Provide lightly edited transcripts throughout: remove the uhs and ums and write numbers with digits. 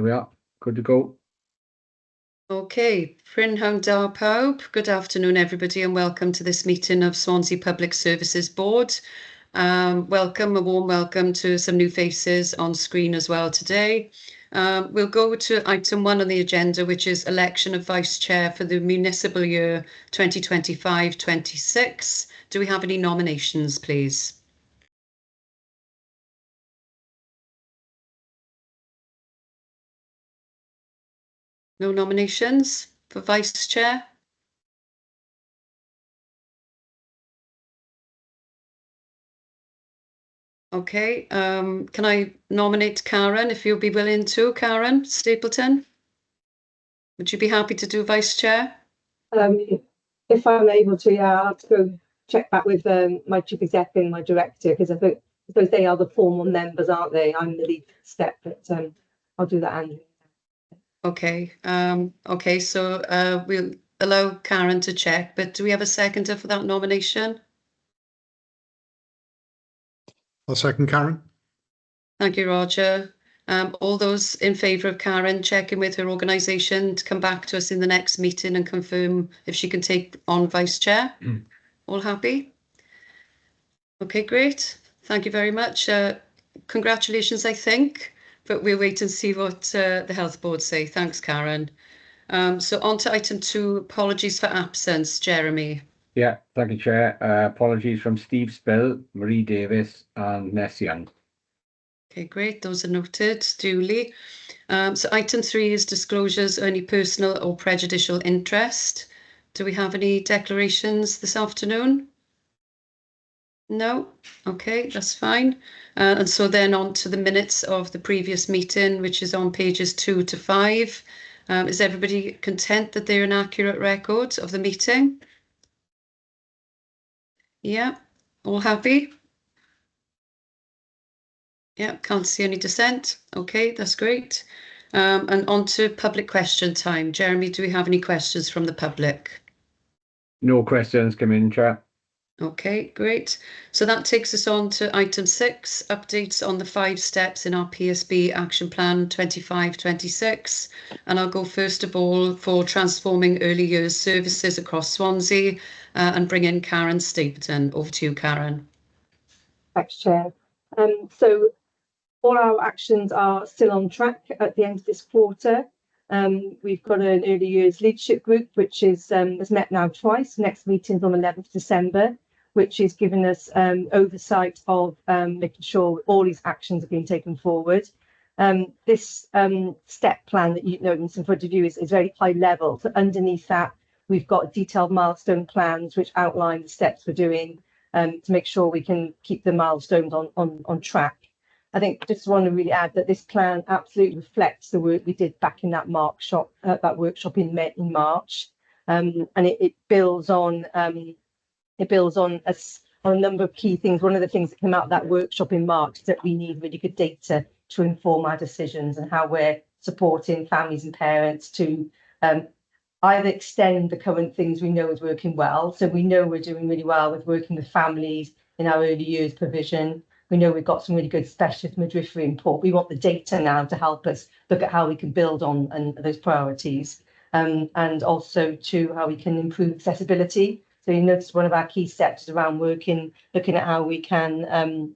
There we are. Good to go. Okay, Prynhawn da pawb. Good afternoon, everybody, and welcome to this meeting of Swansea Public Services Board. Welcome, a warm welcome to some new faces on screen as well today. We'll go to item 1 on the agenda, which is election of Vice Chair for the municipal year 2025-26. Do we have any nominations, please? No nominations for Vice Chair? Okay, can I nominate Karen, if you'll be willing to, Karen Stapleton? Would you be happy to do Vice Chair? If I'm able to, yeah, I'll have to go check back with my chief exec and my director, because I suppose they are the formal members, aren't they? I'm the lead step, but I'll do that, Andrew. Okay, okay, so we'll allow Karen to check, but do we have a seconder for that nomination? I'll second Karen. Thank you, Roger. All those in favour of Karen checking with her organisation to come back to us in the next meeting and confirm if she can take on Vice Chair? All happy? Okay, great. Thank you very much. Congratulations, I think, but we'll wait and see what the Health Board say. Thanks, Karen. So on to item 2, apologies for absence, Jeremy. Yeah, thank you, Chair. Apologies from Steve Spill, Marie Davis and Ness Young. Okay, great. Those are noted duly. So item 3 is disclosures of any personal or prejudicial interest. Do we have any declarations this afternoon? No? Okay, that's fine. And so then on to the minutes of the previous meeting, which is on pages 2 to 5. Is everybody content that they're an accurate record of the meeting? Yeah, all happy? Yeah, can't see any dissent. Okay, that's great. And on to public question time. Jeremy, do we have any questions from the public? No questions come in, Chair. Okay, great. So that takes us on to item 6, updates on the 5 steps in our PSB Action Plan 25-26. And I'll go first of all for transforming early years services across Swansea and bring in Karen Stapleton. Over to you, Karen. Thanks, Chair. So all our actions are still on track at the end of this quarter. We've got an early years leadership group, which has met now twice. Next meeting's on 11th December, which is giving us oversight of making sure all these actions are being taken forward. This step plan that you know in front of you is very high level. So underneath that, we've got detailed milestone plans which outline the steps we're doing to make sure we can keep the milestones on track. I think just want to really add that this plan absolutely reflects the work we did back in that workshop in March, and it builds on a number of key things. One of the things that came out of that workshop in March is that we need really good data to inform our decisions and how we're supporting families and parents to either extend the current things we know is working well. So we know we're doing really well with working with families in our early years provision. We know we've got some really good specialist midwifery input. We want the data now to help us look at how we can build on those priorities, and also to how we can improve accessibility. So you notice one of our key steps is around looking at how we can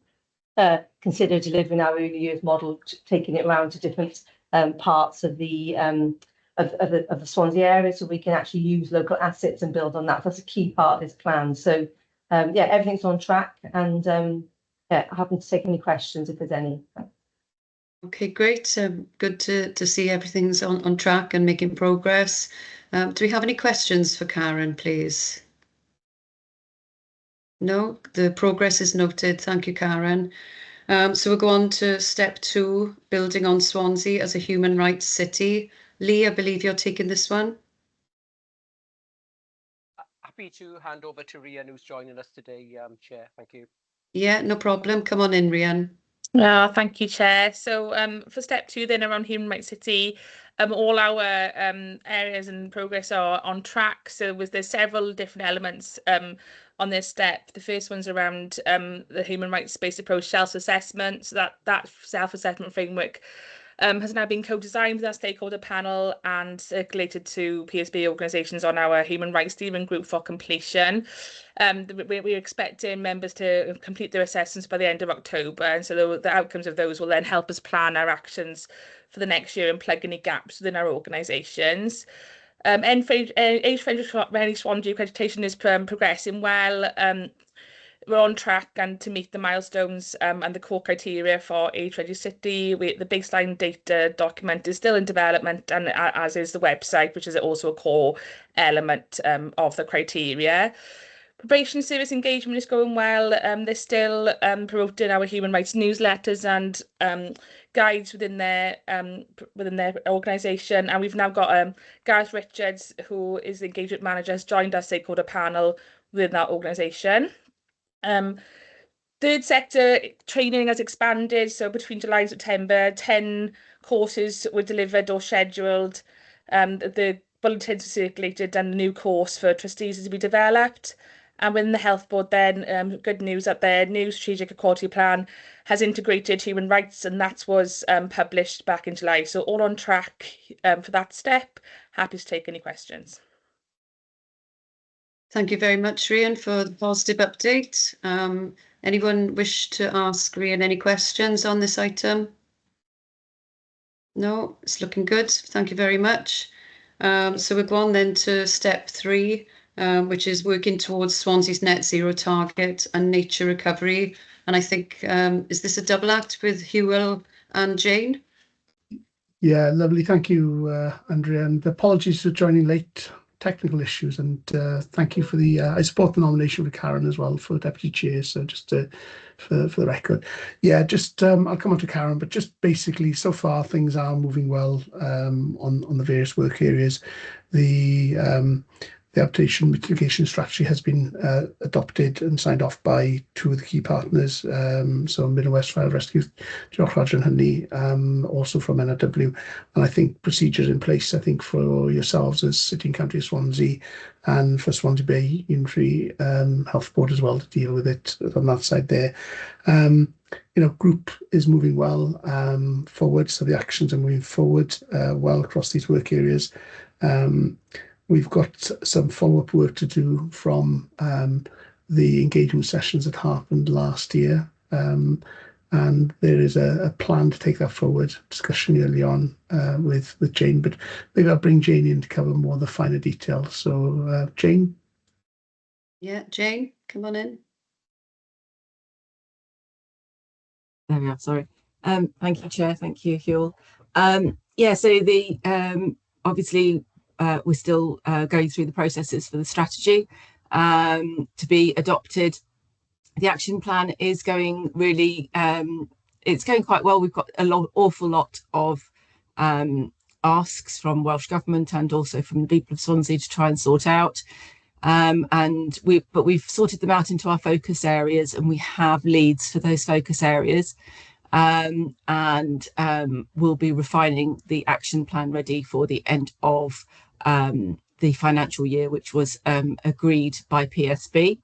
consider delivering our early years model, taking it around to different parts of the Swansea area, so we can actually use local assets and build on that. That's a key part of this plan. So yeah, everything's on track, and yeah, happy to take any questions if there's any. Okay, great. Good to see everything's on track and making progress. Do we have any questions for Karen, please? No, the progress is noted. Thank you, Karen. So we'll go on to step 2, building on Swansea as a human rights city. Lee, I believe you're taking this one. Happy to hand over to Rian, who's joining us today, Chair. Thank you. Yeah, no problem. Come on in, Rian. Thank you, Chair. So for step 2 then around Human Rights City, all our areas and progress are on track. So there's several different elements on this step. The first one's around the human rights based approach self-assessment. So that self-assessment framework has now been co-designed with our stakeholder panel and circulated to PSB organisations on our Human Rights Steering Group for completion. We're expecting members to complete their assessments by the end of October, and so the outcomes of those will then help us plan our actions for the next year and plug any gaps within our organisations. Age-friendly Swansea accreditation is progressing well. We're on track and to meet the milestones and the core criteria for age-ready city. The baseline data document is still in development, and as is the website, which is also a core element of the criteria. Probation service engagement is going well. They're still promoting our human rights newsletters and guides within their organisation. And we've now got Gareth Richards, who is the engagement manager, has joined our stakeholder panel within that organisation. Third sector training has expanded. So between July and September, 10 courses were delivered or scheduled. The bulletins were circulated and a new course for trustees is to be developed. And within the health board then, good news that their new strategic equality plan has integrated human rights, and that was published back in July. So all on track for that step. Happy to take any questions. Thank you very much, Rhian, for the positive update. Anyone wish to ask Rhian any questions on this item? No, it's looking good. Thank you very much. So we'll go on then to step 3, which is working towards Swansea's net zero target and nature recovery. And I think, is this a double act with Hywel and Jane? Yeah, lovely. Thank you, Andrea, and apologies for joining late. Technical issues, and thank you for the I support the nomination for Karen as well for deputy chair, so just for the record. Yeah, just I'll come on to Karen, but just basically so far things are moving well on the various work areas. The adaptation mitigation strategy has been adopted and signed off by 2 of the key partners, so Middle West Fire Rescue, Raj and Honey, also from NRW, and I think procedures in place, I think, for yourselves as City and County of Swansea and for Swansea Bay Unitary Health Board as well to deal with it on that side there. Group is moving well forward, so the actions are moving forward well across these work areas. We've got some follow-up work to do from the engagement sessions that happened last year, and there is a plan to take that forward, discussion early on with Jane, but maybe I'll bring Jane in to cover more of the finer details. So Jane? Yeah, Jane, come on in. There we are, sorry. Thank you, Chair, thank you, Hywel. Yeah, so obviously we're still going through the processes for the strategy to be adopted. The action plan is going really, it's going quite well. We've got awful lot of asks from Welsh Government and also from the people of Swansea to try and sort out. But we've sorted them out into our focus areas, and we have leads for those focus areas. And we'll be refining the action plan ready for the end of the financial year, which was agreed by PSB.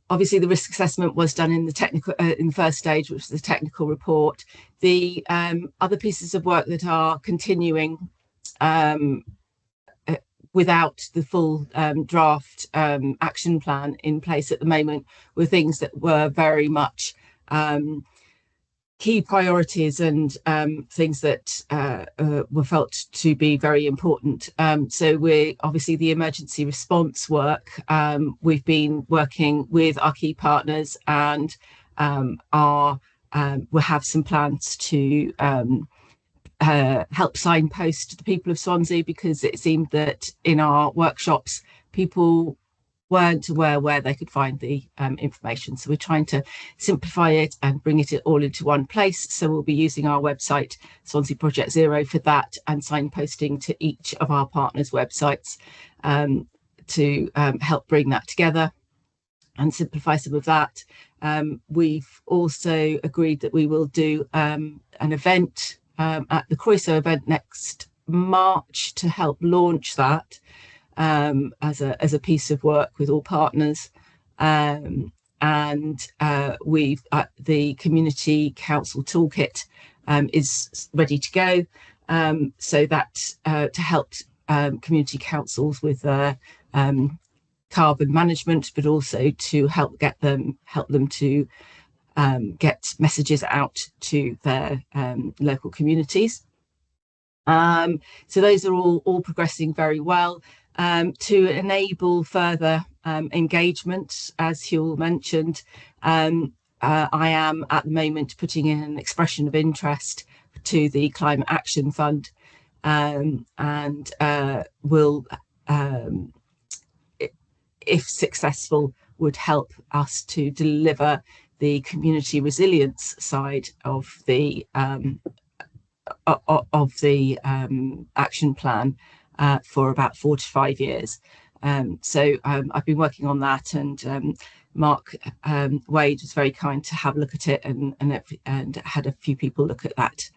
Obviously, the risk assessment was done in the technical in the first stage, which was the technical report. The other pieces of work that are continuing without the full draft action plan in place at the moment were things that were very much key priorities and things that were felt to be very important. So we're obviously the emergency response work. We've been working with our key partners and we'll have some plans to help signpost the people of Swansea, because it seemed that in our workshops people weren't aware where they could find the information. So we're trying to simplify it and bring it all into one place. So we'll be using our website, Swansea Project Zero, for that, and signposting to each of our partners' websites to help bring that together and simplify some of that. We've also agreed that we will do an event at the Croeso event next March to help launch that as a piece of work with all partners, and we've the Community Council Toolkit is ready to go, so that to help community councils with carbon management, but also to help them to get messages out to their local communities. So those are all progressing very well. To enable further engagement, as Huel mentioned, I am at the moment putting in an expression of interest to the Climate Action Fund, and will, if successful, would help us to deliver the community resilience side of the action plan for about 4 to 5 years. So I've been working on that, and Mark Wade was very kind to have a look at it, and had a few people look at that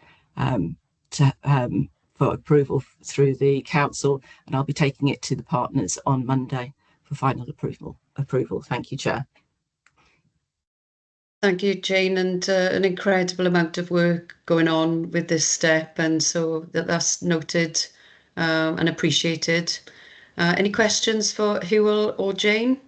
for approval through the council, and I'll be taking it to the partners on Monday for final approval. Thank you, Chair. Thank you, Jane, and an incredible amount of work going on with this step, and so that's noted and appreciated. Any questions for Huel or Jane?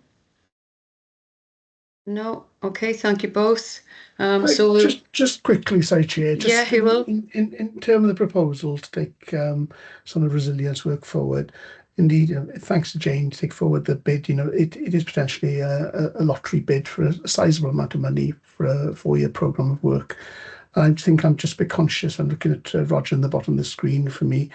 No? Okay, thank you both. So just quickly, sorry, Chair. Yeah, Huel. In terms of the proposal to take some of the resilience work forward, indeed, thanks to Jane to take forward the bid. It is potentially a lottery bid for a sizable amount of money for a 4-year programme of work. I think I'm just a bit conscious. I'm looking at Roger on the bottom of the screen for me.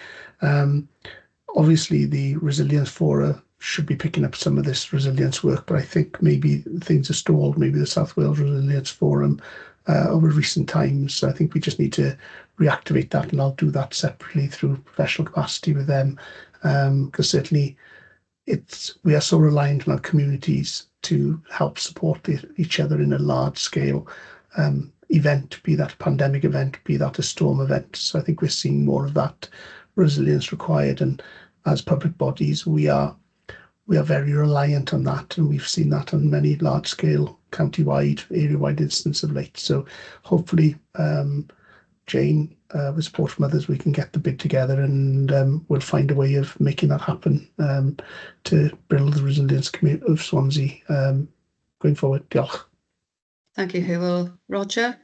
Obviously, the Resilience Fora should be picking up some of this resilience work, but I think maybe things are stalled. Maybe the South Wales Resilience Forum over recent times. So I think we just need to reactivate that, and I'll do that separately through professional capacity with them, because certainly we are so reliant on our communities to help support each other in a large scale event, be that a pandemic event, be that a storm event. So I think we're seeing more of that resilience required, and as public bodies we are very reliant on that, and we've seen that on many large scale county-wide, area-wide incidents of late. So hopefully, Jane, with support from others, we can get the bid together, and we'll find a way of making that happen to build the resilience community of Swansea going forward. Diolch. Thank you, Huel. Roger?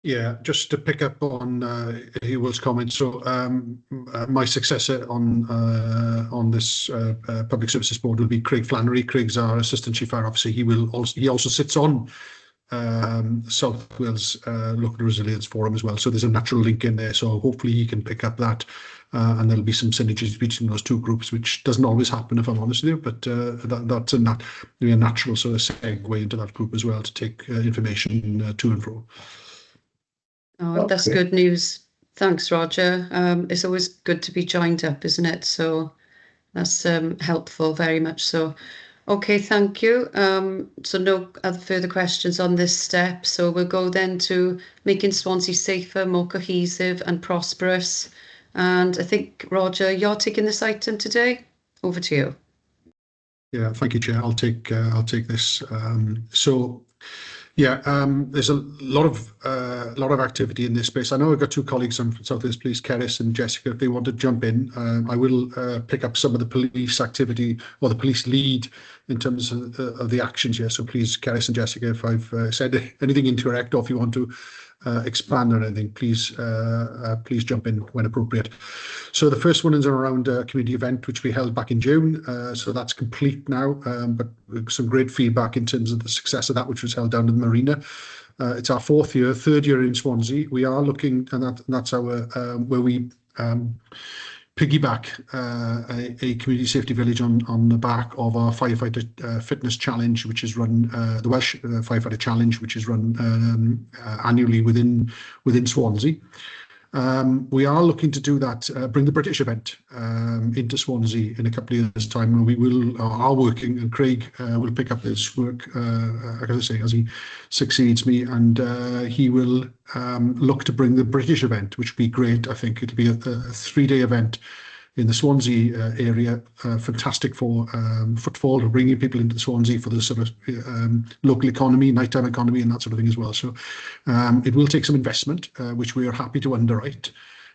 Yeah, just to pick up on Huel's comment. So my successor on this Public Services Board will be Craig Flannery. Craig's our Assistant Chief Fire Officer. He also sits on South Wales Local Resilience Forum as well. So there's a natural link in there. So hopefully he can pick up that, and there'll be some synergies between those two groups, which doesn't always happen, if I'm honest with you. But that's a natural sort of segue into that group as well, to take information to and fro. Oh, that's good news. Thanks, Roger. It's always good to be joined up, isn't it? So that's helpful, very much so. Okay, thank you. So no other further questions on this step. So we'll go then to making Swansea safer, more cohesive and prosperous. And I think, Roger, you're taking this item today. Over to you. Yeah, thank you, Chair. I'll take this. There's a lot of activity in this space. I know I've got two colleagues from South Wales Police, Cerys and Jessica. If they want to jump in, I will pick up some of the police activity, or the police lead, in terms of the actions here. So please, Cerys and Jessica, if I've said anything incorrect, or if you want to expand on anything, please jump in when appropriate. So the first one is around a community event which we held back in June. So that's complete now, but some great feedback in terms of the success of that, which was held down in the marina. It's our third year in Swansea. We are looking, and that's our where we piggyback a community safety village on the back of our firefighter fitness challenge, which is run the Welsh Firefighter Challenge, which is run annually within Swansea. We are looking to do that, bring the British event into Swansea in a couple of years' time, and we are working, and Craig will pick up this work, as I say, as he succeeds me, and he will look to bring the British event, which would be great. I think it'll be a 3-day event in the Swansea area, fantastic for footfall, bringing people into Swansea for the sort of local economy, nighttime economy, and that sort of thing as well. So it will take some investment, which we are happy to underwrite,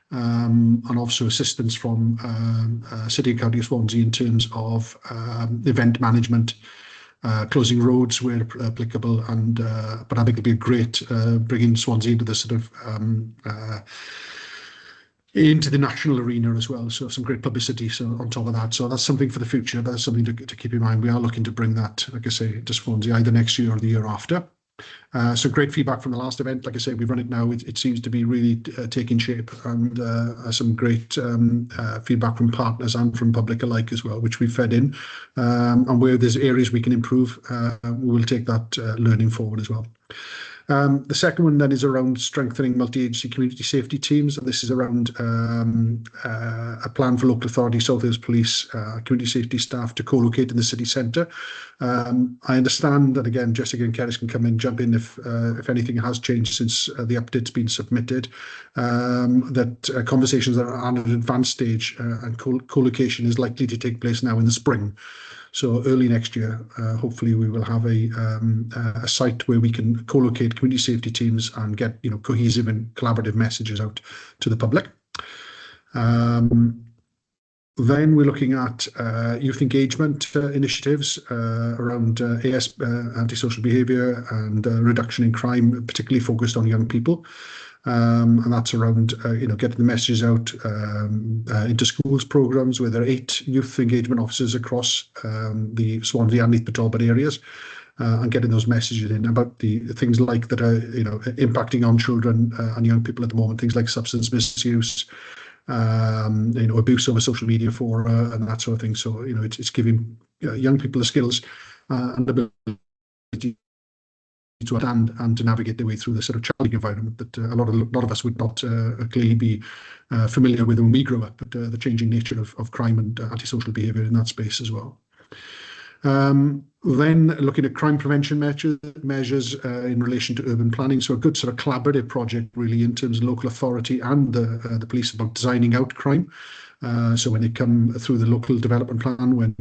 and also assistance from City and County of Swansea in terms of event management, closing roads where applicable, and but I think it'll be a great bringing Swansea into the sort of into the national arena as well. So some great publicity on top of that. So that's something for the future. That's something to keep in mind. We are looking to bring that, like I say, to Swansea either next year or the year after. So great feedback from the last event. Like I say, we've run it now. It seems to be really taking shape, and some great feedback from partners and from public alike as well, which we've fed in. And where there's areas we can improve, we will take that learning forward as well. The second one then is around strengthening multi-agency community safety teams, and this is around a plan for local authority, South Wales Police, community safety staff to co-locate in the city centre. I understand that, again, Jessica and Cerys can come in, jump in if anything has changed since the update's been submitted, that conversations are at an advanced stage, and co-location is likely to take place now in the spring. So early next year, hopefully we will have a site where we can co-locate community safety teams and get cohesive and collaborative messages out to the public. Then we're looking at youth engagement initiatives around antisocial behaviour and reduction in crime, particularly focused on young people. And that's around getting the messages out into schools programs, where there are 8 youth engagement officers across the Swansea and Neath Talbot areas, and getting those messages in about the things like that are impacting on children and young people at the moment, things like substance misuse, abuse over social media and that sort of thing. So it's giving young people the skills and the ability to understand and to navigate their way through the sort of challenging environment that a lot of us would not clearly be familiar with when we grew up, but the changing nature of crime and antisocial behaviour in that space as well. Then looking at crime prevention measures in relation to urban planning. So a good sort of collaborative project really in terms of local authority and the police about designing out crime. So when they come through the local development plan, when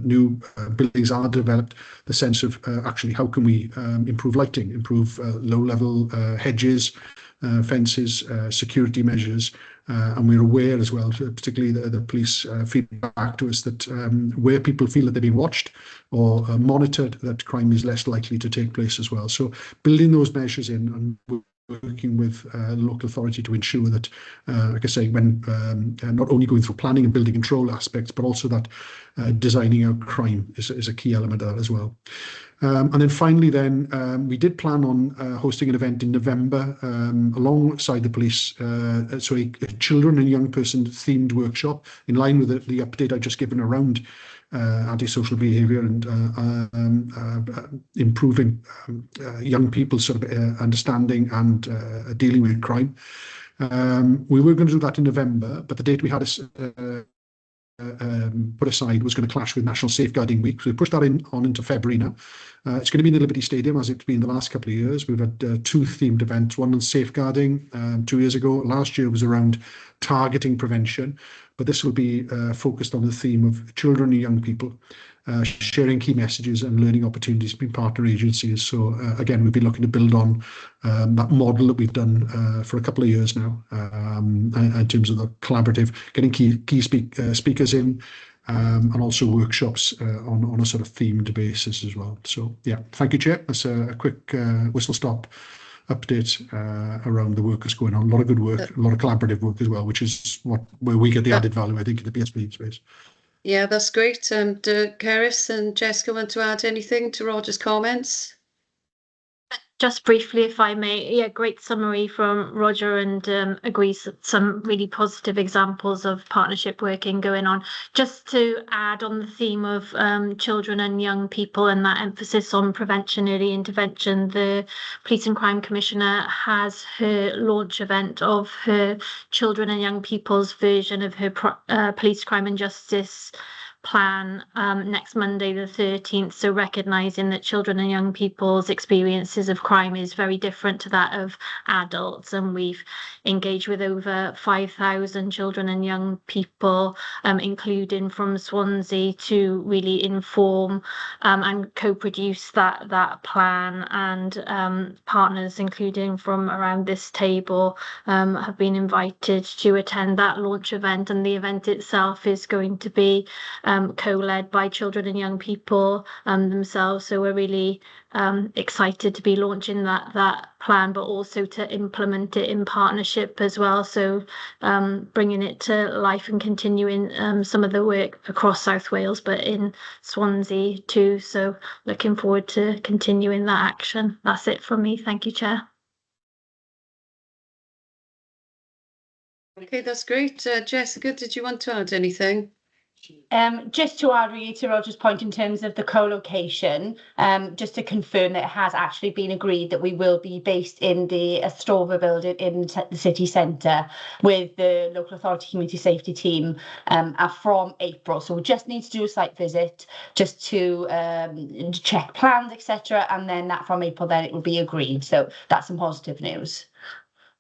new buildings are developed, the sense of actually how can we improve lighting, improve low-level hedges, fences, security measures, and we're aware as well, particularly the police feedback to us, that where people feel that they're being watched or monitored, that crime is less likely to take place as well. So building those measures in and working with the local authority to ensure that, like I say, when not only going through planning and building control aspects, but also that designing out crime is a key element of that as well. And then finally, we did plan on hosting an event in November alongside the police, so a children and young person themed workshop in line with the update I just given around antisocial behaviour and improving young people's sort of understanding and dealing with crime. We were going to do that in November, but the date we had put aside was going to clash with National Safeguarding Week, so we pushed that on into February now. It's going to be in the Liberty Stadium, as it's been the last couple of years. We've had 2 themed events, one on safeguarding 2 years ago. Last year was around targeting prevention, but this will be focused on the theme of children and young people, sharing key messages and learning opportunities between partner agencies. So again, we've been looking to build on that model that we've done for a couple of years now, in terms of the collaborative, getting key speakers in, and also workshops on a sort of themed basis as well. So yeah, thank you, Chair. That's a quick whistle-stop update around the work that's going on. A lot of good work, a lot of collaborative work as well, which is where we get the added value, I think, in the PSP space. Yeah, that's great. Do Cerys and Jessica want to add anything to Roger's comments? Just briefly, if I may, yeah, great summary from Roger, and agrees some really positive examples of partnership working going on. Just to add on the theme of children and young people and that emphasis on prevention, early intervention, the Police and Crime Commissioner has her launch event of her children and young people's version of her police, crime and justice plan next Monday the 13th, so recognising that children and young people's experiences of crime is very different to that of adults, and we've engaged with over 5,000 children and young people, including from Swansea, to really inform and co-produce that plan, and partners including from around this table have been invited to attend that launch event, and the event itself is going to be co-led by children and young people themselves. So we're really excited to be launching that plan, but also to implement it in partnership as well. So bringing it to life and continuing some of the work across South Wales, but in Swansea too. So looking forward to continuing that action. That's it from me. Thank you, Chair. Okay, that's great. Jessica, did you want to add anything? Just to add really to Roger's point in terms of the co-location, just to confirm that it has actually been agreed that we will be based in the Astrova building in the city centre with the local authority community safety team from April. So we just need to do a site visit just to check plans, etc. And then that from April, then it will be agreed. So that's some positive news.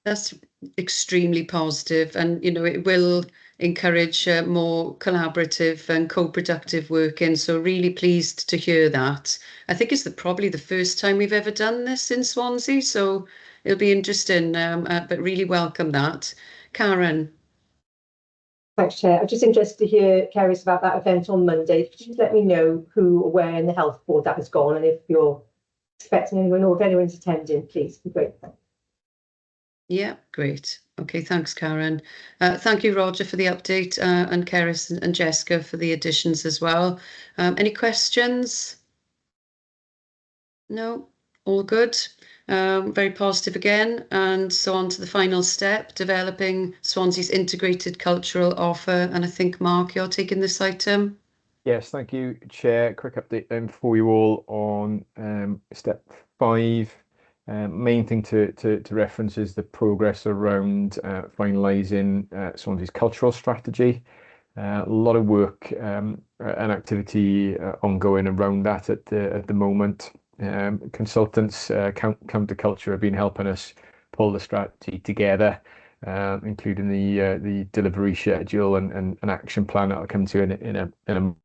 That's extremely positive, and it will encourage more collaborative and co-productive working. So really pleased to hear that. I think it's probably the first time we've ever done this in Swansea, so it'll be interesting, but really welcome that. Karen. Thanks, Chair. I'm just interested to hear, Kerys, about that event on Monday. Could you just let me know who or where in the health board that has gone, and if you're expecting anyone or if anyone's attending, please. Be great. Yeah, great. Okay, thanks, Karen. Thank you, Roger, for the update, and Kerys and Jessica for the additions as well. Any questions? No, all good. Very positive again. And so on to the final step, developing Swansea's integrated cultural offer. And I think, Mark, you're taking this item. Yes, thank you, Chair. Quick update then for you all on step 5. Main thing to reference is the progress around finalising Swansea's cultural strategy. A lot of work and activity ongoing around that at the moment. Consultants, Counterculture, have been helping us pull the strategy together, including the delivery schedule and an action plan that I'll come to in a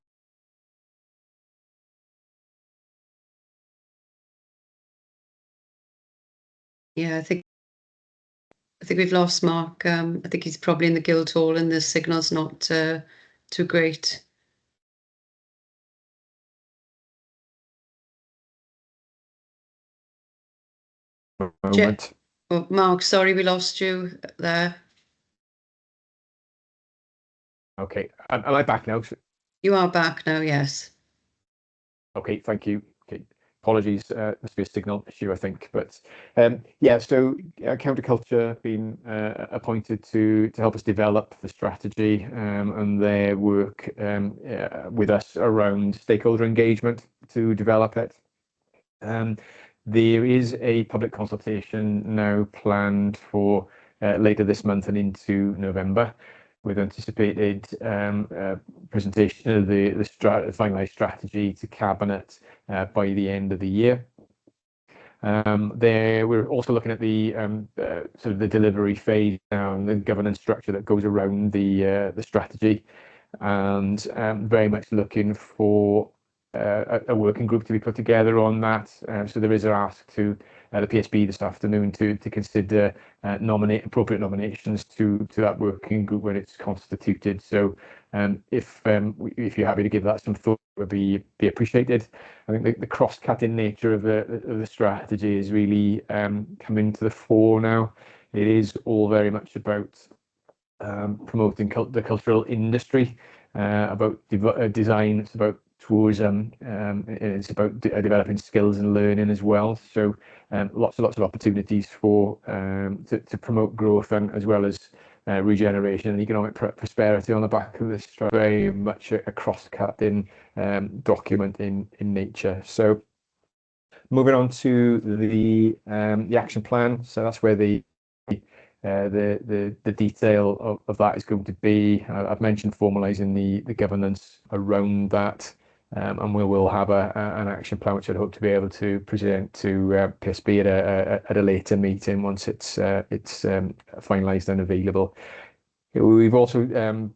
Yeah, I think we've lost Mark. I think he's probably in the Guildhall and the signal's not too great. moment. Oh, Mark, sorry we lost you there. Okay, am I back now? You are back now, yes. Okay, thank you. Okay, apologies, must be a signal issue, I think. But yeah, so Counterculture been appointed to help us develop the strategy and their work with us around stakeholder engagement to develop it. There is a public consultation now planned for later this month and into November, with anticipated presentation of the finalised strategy to Cabinet by the end of the year. We're also looking at the sort of the delivery phase now and the governance structure that goes around the strategy, and very much looking for a working group to be put together on that. So there is an ask to the PSB this afternoon to consider appropriate nominations to that working group when it's constituted. So if you're happy to give that some thought, it would be appreciated. I think the cross-cutting nature of the strategy is really coming to the fore now. It is all very much about promoting the cultural industry, about design. It's about tourism. It's about developing skills and learning as well. So lots of opportunities for to promote growth and as well as regeneration and economic prosperity on the back of this. Very much a cross-cutting document in nature. So moving on to the action plan. So that's where the the detail of that is going to be. I've mentioned formalising the governance around that, and we will have an action plan which I'd hope to be able to present to PSB at a later meeting once it's finalised and available. We've also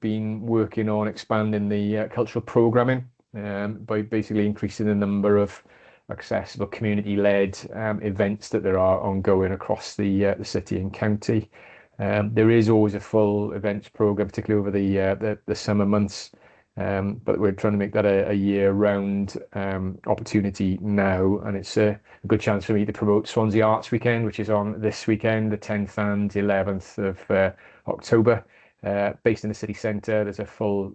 been working on expanding the cultural programming by basically increasing the number of accessible community-led events that there are ongoing across the city and county. There is always a full events program, particularly over the summer months, but we're trying to make that a year-round opportunity now, and it's a good chance for me to promote Swansea Arts Weekend, which is on this weekend, the 10th and 11th of October. Based in the city centre, there's a full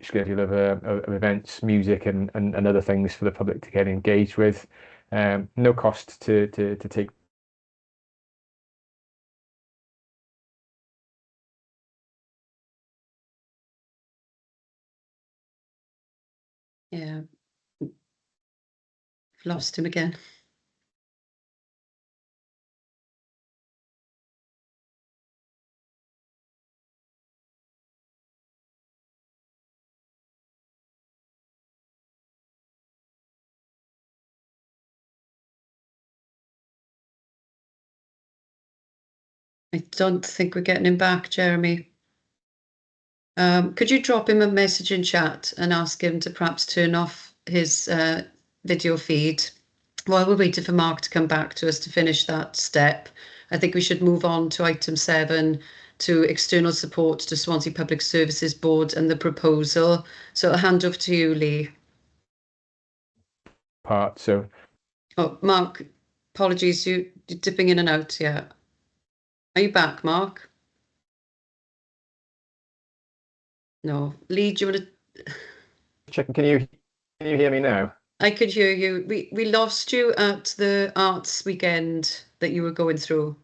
schedule of events, music, and other things for the public to get engaged with. No cost to take. Yeah. Lost him again. I don't think we're getting him back, Jeremy. Could you drop him a message in chat and ask him to perhaps turn off his video feed while we're waiting for Mark to come back to us to finish that step? I think we should move on to item 7, to external support to Swansea Public Services Board and the proposal. So I'll hand over to you, Lee. So, oh, Mark, apologies, you're dipping in and out. Yeah. Are you back, Mark? No. Lee, do you want to... Checking, can you hear me now? I could hear you. We lost you at the arts weekend that you were going through.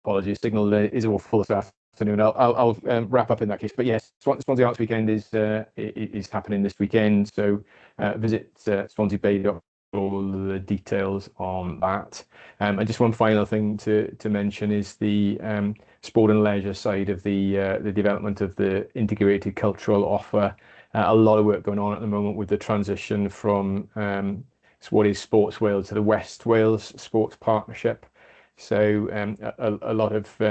Apologies, signal is awful this afternoon. I'll wrap up in that case. But yes, Swansea Arts Weekend is happening this weekend. So visit Swansea Bay. All the details on that. And just one final thing to mention is the sport and leisure side of the development of the integrated cultural offer. A lot of work going on at the moment with the transition from what is Sports Wales to the West Wales Sports Partnership. So a lot of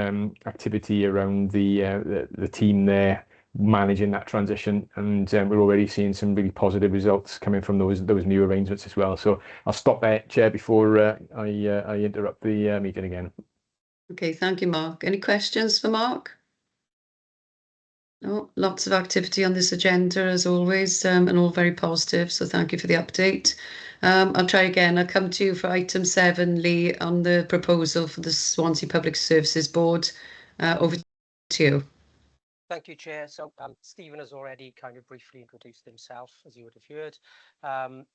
activity around the team there managing that transition, and we're already seeing some really positive results coming from those new arrangements as well. So I'll stop there, Chair, before I interrupt the meeting again. Okay, thank you, Mark. Any questions for Mark? No, lots of activity on this agenda as always, and all very positive. So thank you for the update. I'll try again. I'll come to you for item 7, Lee, on the proposal for the Swansea Public Services Board. Over to you. Thank you, Chair. So Stephen has already kind of briefly introduced himself, as you would have heard.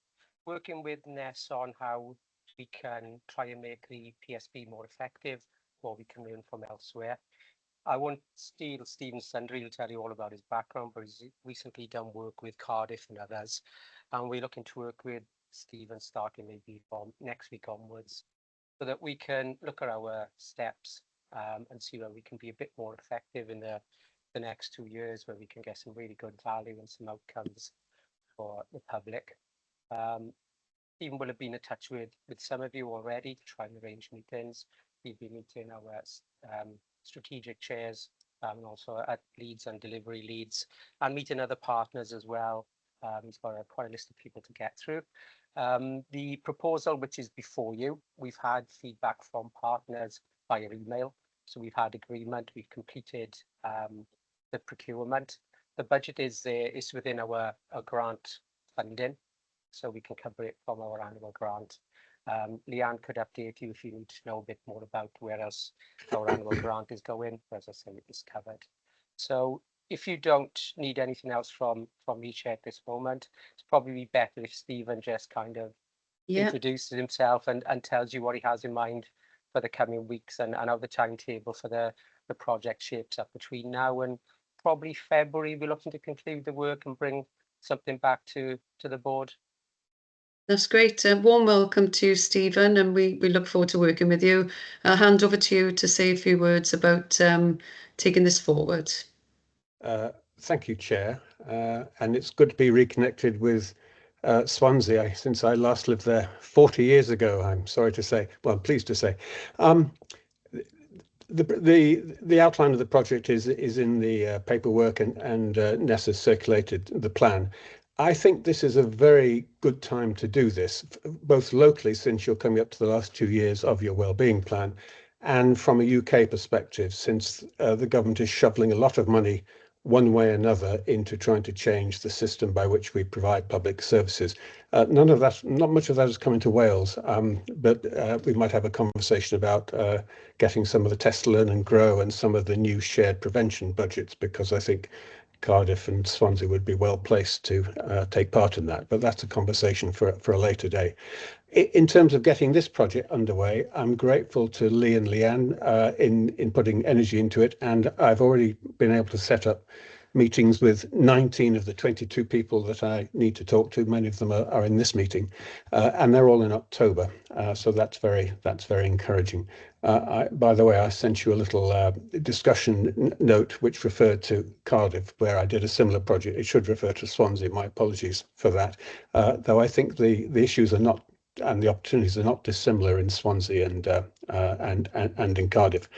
Working with Ness on how we can try and make the PSB more effective, what we can learn from elsewhere. I won't steal Stephen's thunder. He'll tell you all about his background, but he's recently done work with Cardiff and others. And we're looking to work with Stephen starting maybe from next week onwards, so that we can look at our steps and see where we can be a bit more effective in the next 2 years, where we can get some really good value and some outcomes for the public. Stephen will have been in touch with some of you already to try and arrange meetings. We've been meeting our strategic chairs and also at leads and delivery leads, and meeting other partners as well. He's got quite a list of people to get through. The proposal, which is before you, we've had feedback from partners via email. So we've had agreement, we've completed the procurement. The budget is within our grant funding, so we can cover it from our annual grant. Leanne could update you if you need to know a bit more about where else our annual grant is going. As I say, it is covered. So if you don't need anything else from me, Chair, at this moment, it's probably better if Stephen just kind of introduces himself and tells you what he has in mind for the coming weeks and how the timetable for the project shapes up between now and probably February. We're looking to conclude the work and bring something back to the board. That's great. Warm welcome to you, Stephen, and we look forward to working with you. I'll hand over to you to say a few words about taking this forward. Thank you, Chair. And it's good to be reconnected with Swansea since I last lived there 40 years ago, I'm sorry to say. Well, I'm pleased to say. The outline of the project is in the paperwork, and Ness has circulated the plan. I think this is a very good time to do this, both locally, since you're coming up to the last 2 years of your wellbeing plan, and from a UK perspective, since the government is shoveling a lot of money one way or another into trying to change the system by which we provide public services. Not much of that is coming to Wales, but we might have a conversation about getting some of the test, learn and grow and some of the new shared prevention budgets, because I think Cardiff and Swansea would be well placed to take part in that, but that's a conversation for a later day. In terms of getting this project underway, I'm grateful to Lee and Leanne in putting energy into it, and I've already been able to set up meetings with 19 of the 22 people that I need to talk to. Many of them are in this meeting, and they're all in October, so that's very encouraging. By the way, I sent you a little discussion note which referred to Cardiff, where I did a similar project. It should refer to Swansea. My apologies for that, though I think the issues are not, and the opportunities are not dissimilar in Swansea and in Cardiff.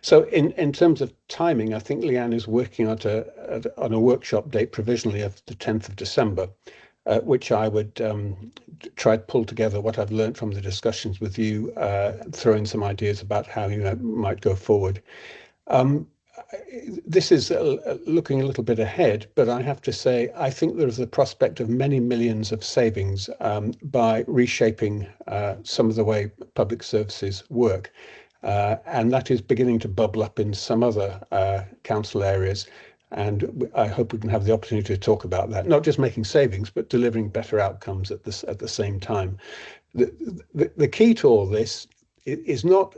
So in terms of timing, I think Leanne is working on a workshop date provisionally of the 10th of December, which I would try to pull together what I've learned from the discussions with you, throw in some ideas about how you might go forward. This is looking a little bit ahead, but I have to say, I think there's the prospect of many millions of savings by reshaping some of the way public services work. And that is beginning to bubble up in some other council areas. And I hope we can have the opportunity to talk about that, not just making savings, but delivering better outcomes at the same time. The key to all this is not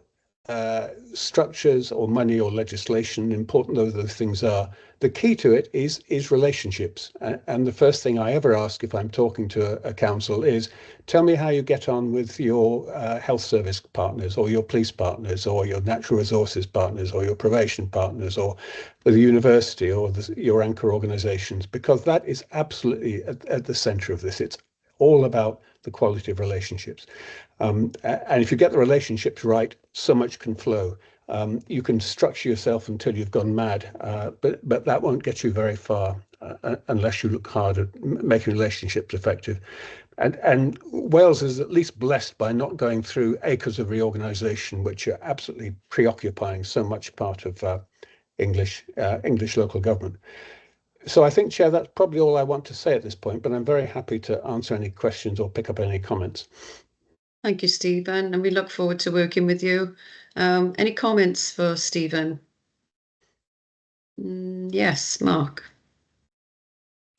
structures or money or legislation, important though those things are. The key to it is relationships. And the first thing I ever ask if I'm talking to a council is, tell me how you get on with your health service partners, or your police partners, or your natural resources partners, or your probation partners, or the university, or your anchor organisations, because that is absolutely at the centre of this. It's all about the quality of relationships. And if you get the relationships right, so much can flow. You can structure yourself until you've gone mad, but that won't get you very far unless you look hard at making relationships effective. And Wales is at least blessed by not going through acres of reorganisation, which are absolutely preoccupying so much part of English local government. So I think, Chair, that's probably all I want to say at this point, but I'm very happy to answer any questions or pick up any comments. Thank you, Stephen, and we look forward to working with you. Any comments for Stephen? Yes, Mark.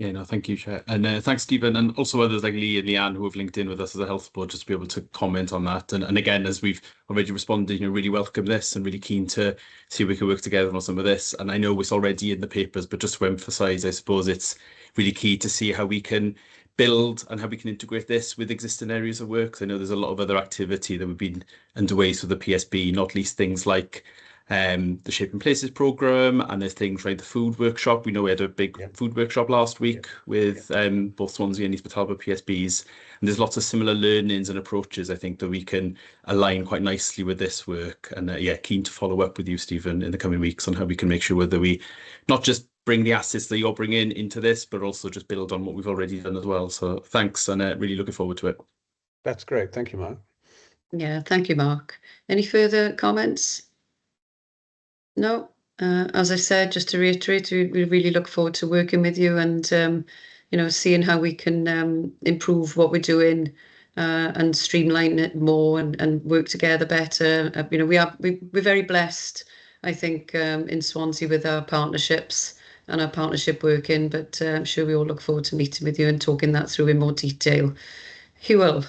Yeah, no, thank you, Chair. And thanks, Stephen, and also others like Lee and Leanne who have linked in with us as a health board, just to be able to comment on that. And again, as we've already responded, really welcome this and really keen to see if we can work together on some of this. And I know it's already in the papers, but just to emphasise, I suppose it's really key to see how we can build and how we can integrate this with existing areas of work. I know there's a lot of other activity that we've been underway through the PSB, not least things like the Shaping Places programme, and there's things like the food workshop. We know we had a big food workshop last week with both Swansea and East Talbot PSBs, and there's lots of similar learnings and approaches I think that we can align quite nicely with this work. And keen to follow up with you, Stephen, in the coming weeks on how we can make sure that we not just bring the assets that you're bringing into this, but also just build on what we've already done as well. So thanks, and really looking forward to it. That's great. Thank you, Mark. Yeah, thank you, Mark. Any further comments? No. As I said, just to reiterate, we really look forward to working with you and seeing how we can improve what we're doing and streamline it more and work together better. We're very blessed, I think, in Swansea with our partnerships and our partnership working, but I'm sure we all look forward to meeting with you and talking that through in more detail. Hywel.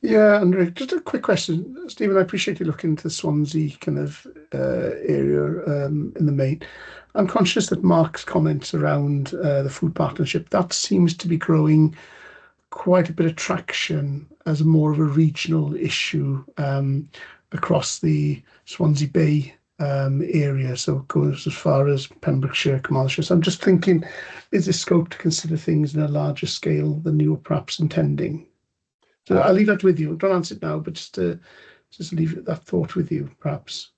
Yeah, Andrew, just a quick question. Stephen, I appreciate you looking into the Swansea kind of area in the main. I'm conscious that Mark's comments around the food partnership, that seems to be growing quite a bit of traction as more of a regional issue across the Swansea Bay area, so it goes as far as Pembrokeshire, Carmarthenshire. So I'm just thinking, is there scope to consider things in a larger scale than you were perhaps intending? So I'll leave that with you. Don't answer it now, but just leave that thought with you, perhaps.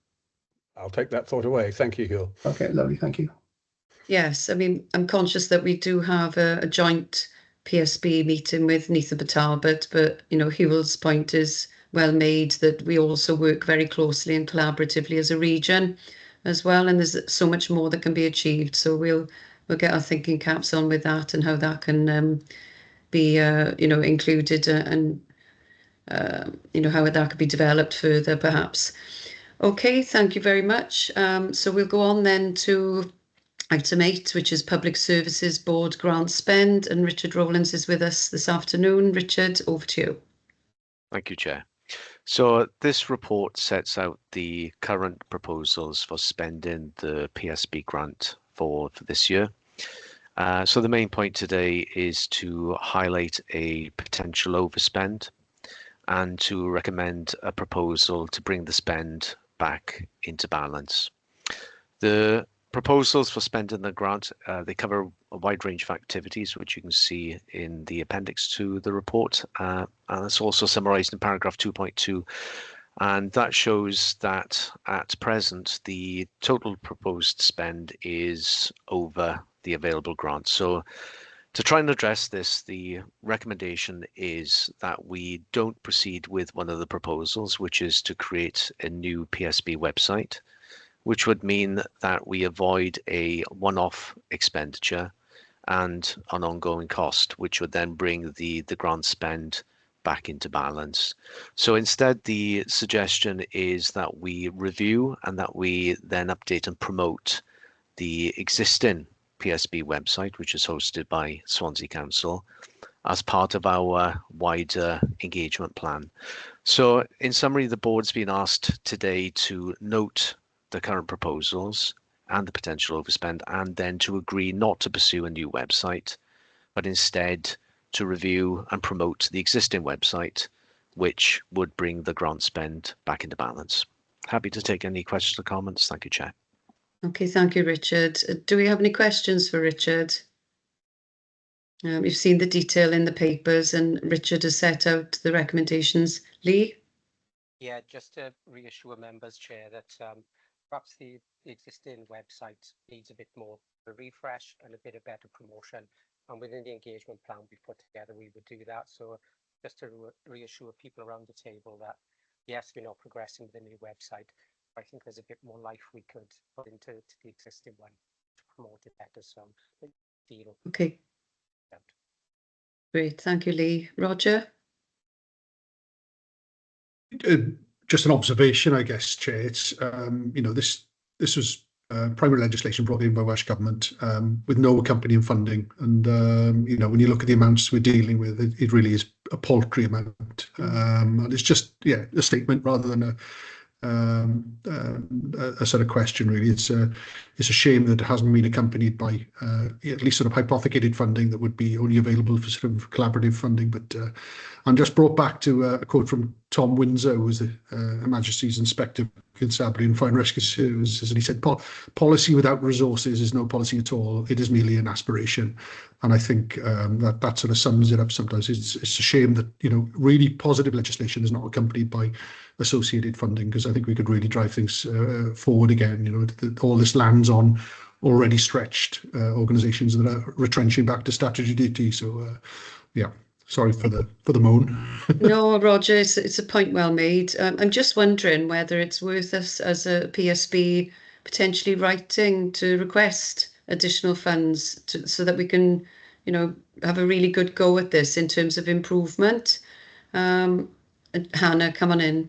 I'll take that thought away. Thank you, Hugh. Okay, lovely. Thank you. Yes, I mean, I'm conscious that we do have a joint PSB meeting with Neither Talbot, but you know, Hewell's point is well made, that we also work very closely and collaboratively as a region as well, and there's so much more that can be achieved. So we'll get our thinking caps on with that and how that can be you know, included and you know, how that could be developed further perhaps. Okay, thank you very much. So we'll go on then to Item 8, which is Public Services Board grant spend, and Richard Rowlands is with us this afternoon. Richard, over to you. Thank you, Chair. So this report sets out the current proposals for spending the PSB grant for this year. So the main point today is to highlight a potential overspend and to recommend a proposal to bring the spend back into balance. The proposals for spending the grant, they cover a wide range of activities, which you can see in the appendix to the report. And it's also summarised in paragraph 2.2. And that shows that at present, the total proposed spend is over the available grant. So to try and address this, the recommendation is that we don't proceed with one of the proposals, which is to create a new PSB website, which would mean that we avoid a one-off expenditure and an ongoing cost, which would then bring the grant spend back into balance. So instead, the suggestion is that we review and that we then update and promote the existing PSB website, which is hosted by Swansea Council, as part of our wider engagement plan. So in summary, the board's been asked today to note the current proposals and the potential overspend, and then to agree not to pursue a new website, but instead to review and promote the existing website, which would bring the grant spend back into balance. Happy to take any questions or comments. Thank you, Chair. Okay, thank you, Richard. Do we have any questions for Richard? You've seen the detail in the papers, and Richard has set out the recommendations. Lee? Yeah, just to reassure members, Chair, that perhaps the existing website needs a bit more of a refresh and a bit of better promotion. And within the engagement plan we put together, we would do that. So just to reassure people around the table that, yes, we're not progressing with the new website. I think there's a bit more life we could put into the existing one to promote it better. So deal. Okay. Great, thank you, Lee. Roger? Just an observation, I guess, Chair. It's you know, this was primary legislation brought in by Welsh Government with no accompanying funding, and you know, when you look at the amounts we're dealing with, it really is a paltry amount, and it's just a statement rather than a sort of question. Really, it's a shame that it hasn't been accompanied by at least sort of hypothecated funding that would be only available for sort of collaborative funding. But I'm just brought back to a quote from Tom Windsor, who was Her Majesty's Inspector Constabulary and Fire and Rescue Services, and he said, "Policy without resources is no policy at all. It is merely an aspiration." And I think that sort of sums it up. Sometimes it's a shame that, you know, really positive legislation is not accompanied by associated funding, because I think we could really drive things forward again. You know, all this lands on already stretched organisations that are retrenching back to statutory duty. So yeah, sorry for the moan. No, Roger, it's a point well made. I'm just wondering whether it's worth us as a PSB potentially writing to request additional funds so that we can, you know, have a really good go at this in terms of improvement. Hannah, come on in.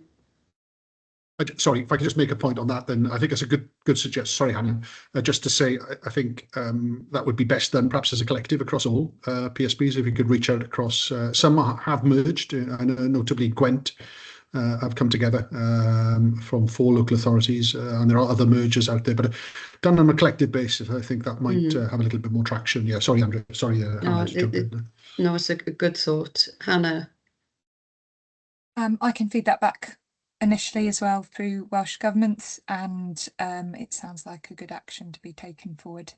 Sorry, if I could just make a point on that, then I think it's a good suggestion. Sorry, Hannah, just to say, I think that would be best done perhaps as a collective across all PSBs, if you could reach out across. Some have merged, I know, notably Gwent have come together from 4 local authorities, and there are other mergers out there, but done on a collective basis, I think that might have a little bit more traction. Yeah, sorry, Andrew. Sorry, Hannah, to jump in. No, it's a good thought. Hannah? I can feed that back initially as well through Welsh Government, and it sounds like a good action to be taken forward.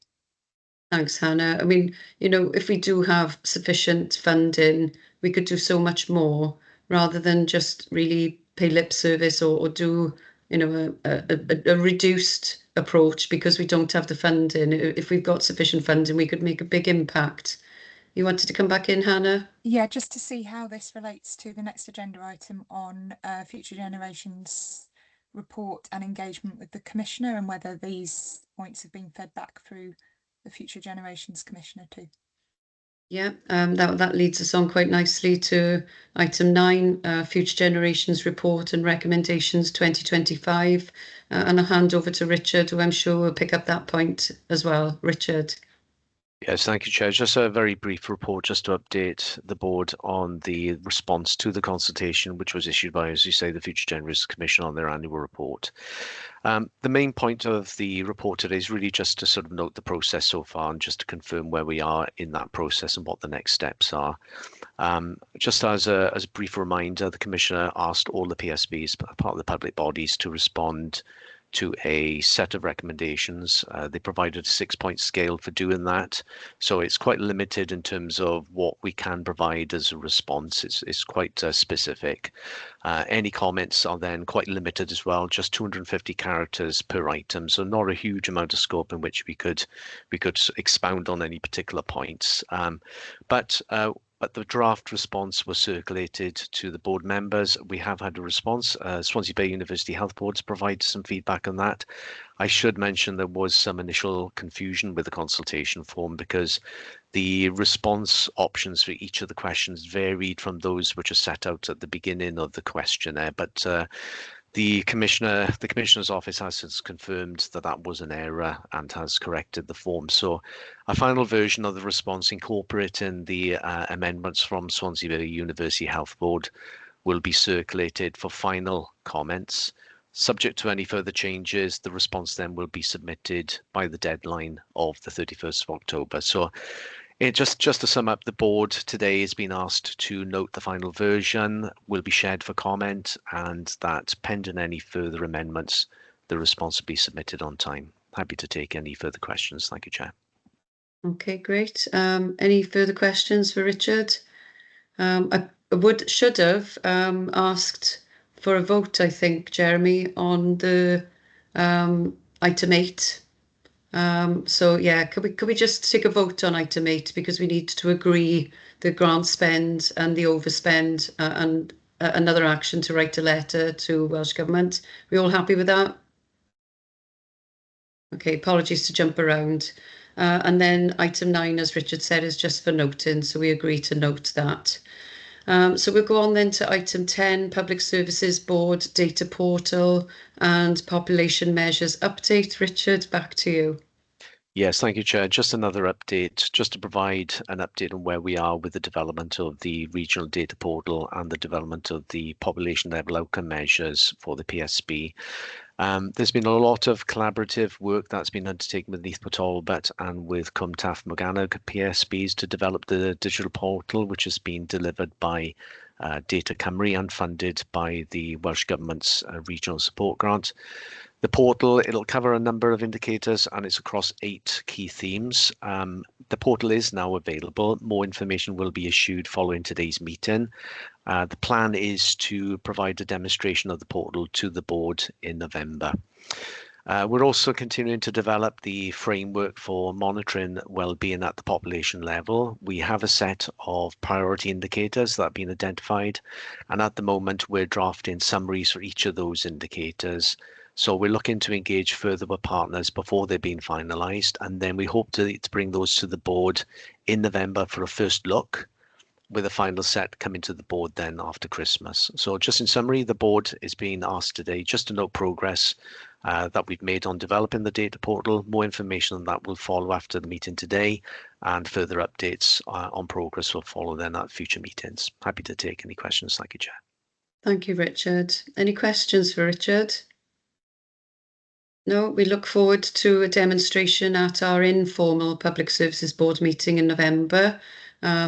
Thanks, Hannah. I mean, you know, if we do have sufficient funding, we could do so much more rather than just really pay lip service or do, you know, a reduced approach because we don't have the funding. If we've got sufficient funding, we could make a big impact. You wanted to come back in, Hannah? Yeah, just to see how this relates to the next agenda item on Future Generations report and engagement with the Commissioner, and whether these points have been fed back through the Future Generations Commissioner too. Yeah, that leads us on quite nicely to item 9, Future Generations Report and Recommendations 2025. And I'll hand over to Richard, who I'm sure will pick up that point as well. Richard. Yes, thank you, Chair. Just a very brief report just to update the board on the response to the consultation, which was issued by, as you say, the Future Generations Commission on their annual report. The main point of the report today is really just to sort of note the process so far and just to confirm where we are in that process and what the next steps are. Just as a brief reminder, the Commissioner asked all the PSBs, part of the public bodies, to respond to a set of recommendations. They provided a 6-point scale for doing that. So it's quite limited in terms of what we can provide as a response. It's quite specific. Any comments are then quite limited as well, just 250 characters per item. So not a huge amount of scope in which we could expound on any particular points. But the draft response was circulated to the board members. We have had a response. Swansea Bay University Health Board's provided some feedback on that. I should mention there was some initial confusion with the consultation form because the response options for each of the questions varied from those which are set out at the beginning of the questionnaire. But the Commissioner's office has since confirmed that that was an error and has corrected the form. So a final version of the response incorporating the amendments from Swansea Bay University Health Board will be circulated for final comments. Subject to any further changes, the response then will be submitted by the deadline of the 31st of October. So just to sum up, the board today has been asked to note the final version will be shared for comment, and that pending any further amendments, the response will be submitted on time. Happy to take any further questions. Thank you, Chair. Okay, great. Any further questions for Richard? I should have asked for a vote, I think, Jeremy, on the item 8. So yeah, could we just take a vote on item 8 because we need to agree the grant spend and the overspend and another action to write a letter to Welsh Government. We all happy with that? Okay, apologies to jump around. And then item 9, as Richard said, is just for noting, so we agree to note that. So we'll go on then to item 10, Public Services Board Data Portal and Population Measures Update. Richard, back to you. Yes, thank you, Chair. Just another update, just to provide an update on where we are with the development of the regional data portal and the development of the population level outcome measures for the PSB. There's been a lot of collaborative work that's been undertaken with Neath Talbot and with Cwmtaf Morgannwg PSBs to develop the digital portal, which has been delivered by Data Cymru and funded by the Welsh Government's regional support grant. The portal, it'll cover a number of indicators and it's across 8 key themes. The portal is now available. More information will be issued following today's meeting. The plan is to provide a demonstration of the portal to the board in November. We're also continuing to develop the framework for monitoring well-being at the population level. We have a set of priority indicators that have been identified, and at the moment we're drafting summaries for each of those indicators. So we're looking to engage further with partners before they've been finalised, and then we hope to bring those to the board in November for a first look, with a final set coming to the board then after Christmas. So just in summary, the board is being asked today just to note progress that we've made on developing the data portal. More information on that will follow after the meeting today, and further updates on progress will follow then at future meetings. Happy to take any questions. Thank you, Chair. Thank you, Richard. Any questions for Richard? No, we look forward to a demonstration at our informal Public Services Board meeting in November.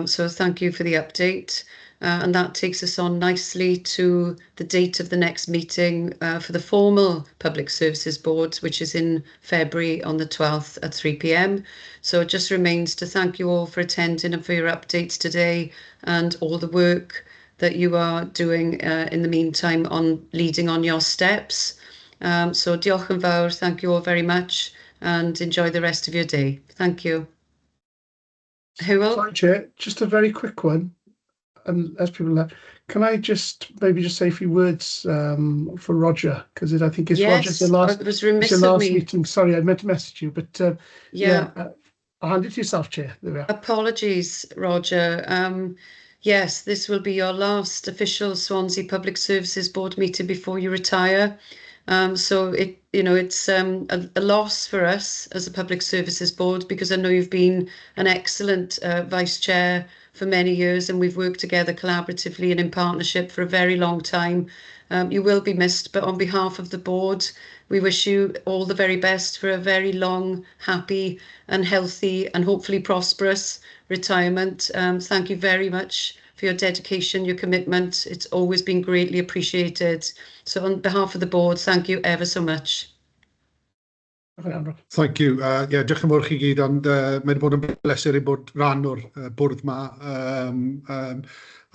So thank you for the update. And that takes us on nicely to the date of the next meeting for the formal Public Services Board, which is in February on the 12th at 3 p.m. So it just remains to thank you all for attending and for your updates today and all the work that you are doing in the meantime on leading on your steps. So diolch yn fawr, thank you all very much and enjoy the rest of your day. Thank you. Who will? Sorry, Chair, just a very quick one. And as people know, can I just maybe say a few words for Roger? Because I think it's Roger's the last, it was remiss it's your of last me. meeting. Sorry, I meant to message you, but I'll hand it to yourself, Chair. There we are. Apologies, Roger. Yes, this will be your last official Swansea Public Services Board meeting before you retire. So it's a loss for us as a Public Services Board, because I know you've been an excellent Vice Chair for many years and we've worked together collaboratively and in partnership for a very long time. You will be missed, but on behalf of the board, we wish you all the very best for a very long, happy and healthy and hopefully prosperous retirement. Thank you very much for your dedication, your commitment. It's always been greatly appreciated. So on behalf of the board, thank you ever so much. Thank you. Diolch yn fawr chi gyd, ond mae'n bod yn bleser i bod rhan o'r bwrdd yma.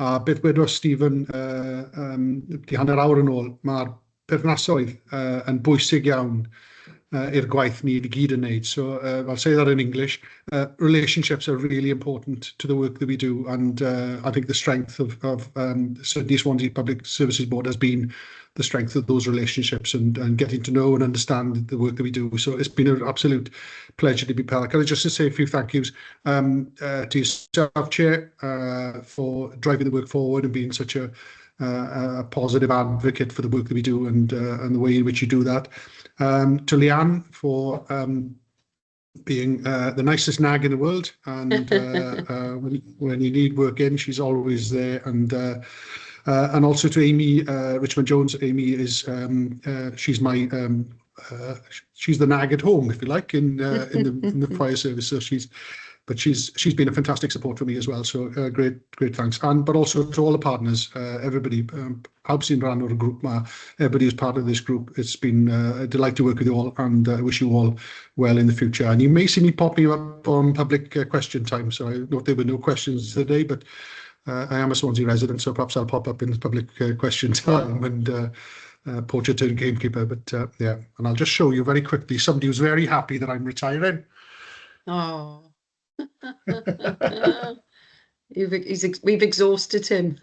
A beth wedodd Stephen di hanner awr yn ôl, mae'r perthnasoedd yn bwysig iawn i'r gwaith ni i gyd yn neud. So I'll say that in English. Relationships are really important to the work that we do, and I think the strength of certainly Swansea Public Services Board has been the strength of those relationships and getting to know and understand the work that we do. So it's been an absolute pleasure to be part. Can I just say a few thank yous to yourself, Chair, for driving the work forward and being such a positive advocate for the work that we do and the way in which you do that. To Leanne for being the nicest nag in the world, and when you need work in, she's always there. And also to Amy Richmond Jones. Amy is she's my she's the nag at home, if you like, in the fire service. So she's been a fantastic support for me as well. So great thanks. But also to all the partners, everybody. Pawb sy'n rhan o'r grŵp ma, everybody who's part of this group. It's been a delight to work with you all, and I wish you all well in the future. And you may see me popping up on public question time. So I know there were no questions today, but I am a Swansea resident, so perhaps I'll pop up in the public question time and poach a turn gamekeeper. But yeah, and I'll just show you very quickly somebody who's very happy that I'm retiring. Oh. We've exhausted him.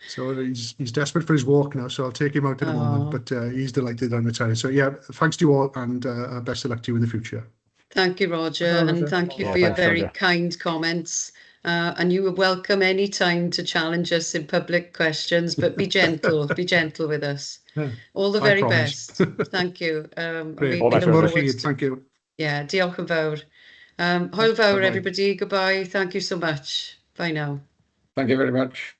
So he's desperate for his walk now, so I'll take him out in a moment, but he's delighted I'm retiring. So yeah, thanks to you all, and best of luck to you in the future. Thank you, Roger, and thank you for your very kind comments. And you are welcome any time to challenge us in public questions, but be gentle with us. All the very best. Thank you. Thank you. Yeah, diolch yn fawr. Hwyl fawr, everybody. Goodbye. Thank you so much. Bye now. Thank you very much.